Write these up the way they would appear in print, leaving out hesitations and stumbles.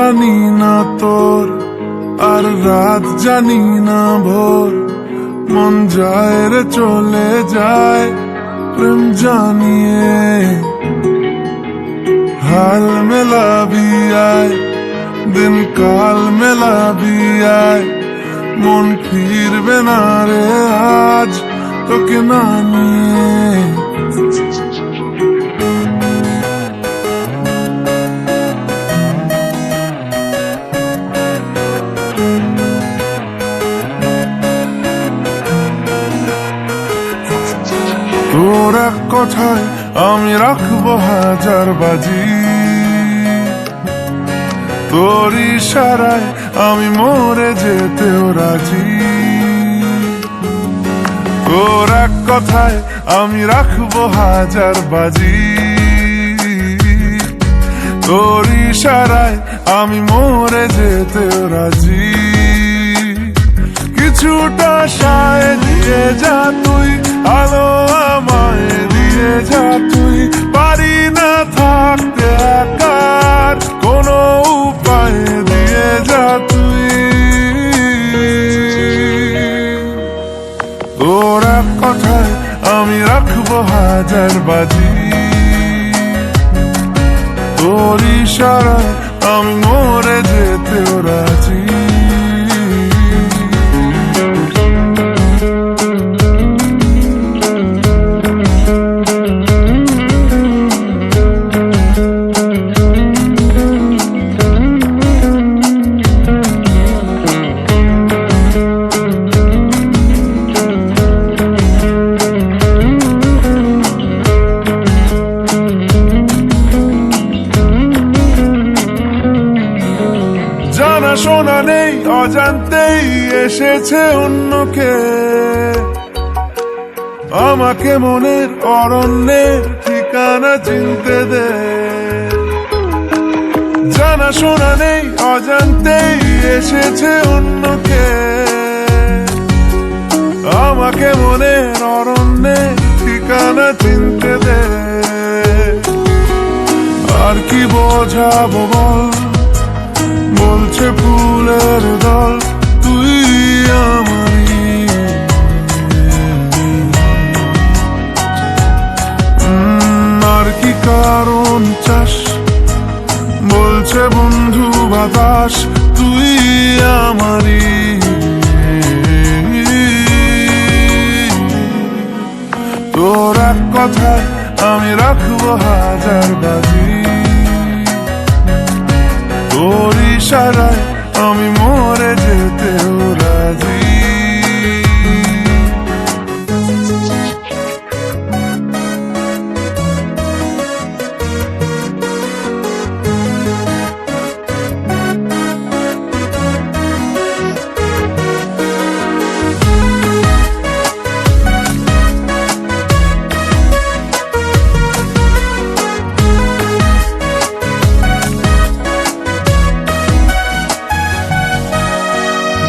জানি না তোর, আর রাত জানি না ভোর, মন যায় রে চলে যায় প্রেম জানিয়ে। হাল মেলাবি আয়, দিন কাল মেলাবি আয়, মন ফিরবে না রে আজ তোকে না নিয়ে। তোর এক কথায় আমি রাখবো হাজার বাজি, তোর ইশারায় আমি মরে যেতেও রাজি। তোর এক কথায় আমি রাখবো হাজার বাজি, তোর ইশারায় আমি মরে যেতেও রাজি। কিছুটা সায় দিয়ে যা তুই, আলো আমায় দিয়ে যা তুই, পারি না থাকতে একার কোনো উপায় দিয়ে যা তুই। তোর এক কথায় আমি রাখবো হাজার বাজি, তোর ইশারায় আমি মরে যেতেও রাজি। শোনা নেই অজান্তেই এসেছে অন্যকে, আমাকে মনের অরণ্যের ঠিকানা চিনতে দে। জানা শোনা নেই অজান্তেই এসেছে অন্যকে, আমাকে মনের অরণ্যের ঠিকানা চিনতে দে। আর কি বোঝাবো বল, বলছে ফুলের দল তুই আমারই। আর কি কারণ চাস, বলছে বন্ধু বাতাস তুই আমারই। তোর এক কথায় আমি রাখবো হাজার বাজি, তোর ইশারায় আমি মরে যেতেও রাজি।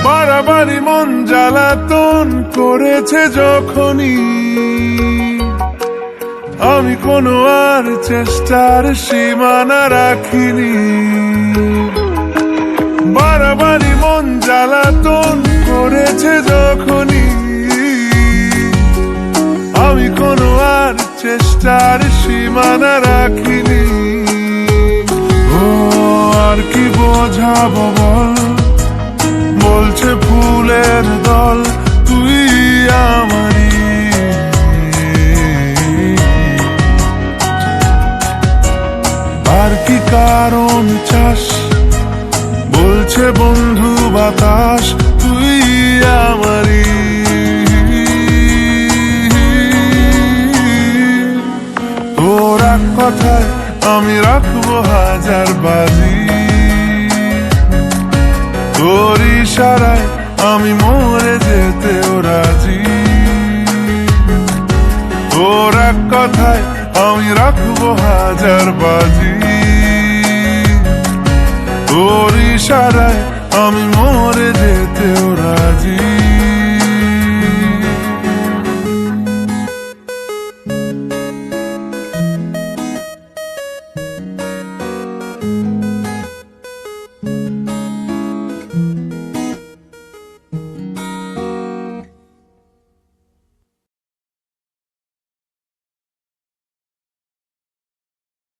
বাড়াবাড়ি মন জ্বালাতন করেছে যখনই, আমি কোনো আর চেষ্টার সীমানা রাখিনি। বাড়াবাড়ি মন জ্বালাতন করেছে যখনই, আমি কোনো আর চেষ্টার সীমানা রাখিনি। ও আর কি বোঝাবো বল, বলছে ফুলের দল তুই আমারই। আর কি কারণ চাস, বলছে বন্ধু বাতাস তুই আমারই। তোর এক কথায় আমি রাখবো হাজার বাজি, তোর ইশারায় আমি মরে যেতেও রাজি। তোর এক কথায় আমি রাখবো হাজার বাজি, তোর ইশারায় আমি মরে যেতেও রাজি।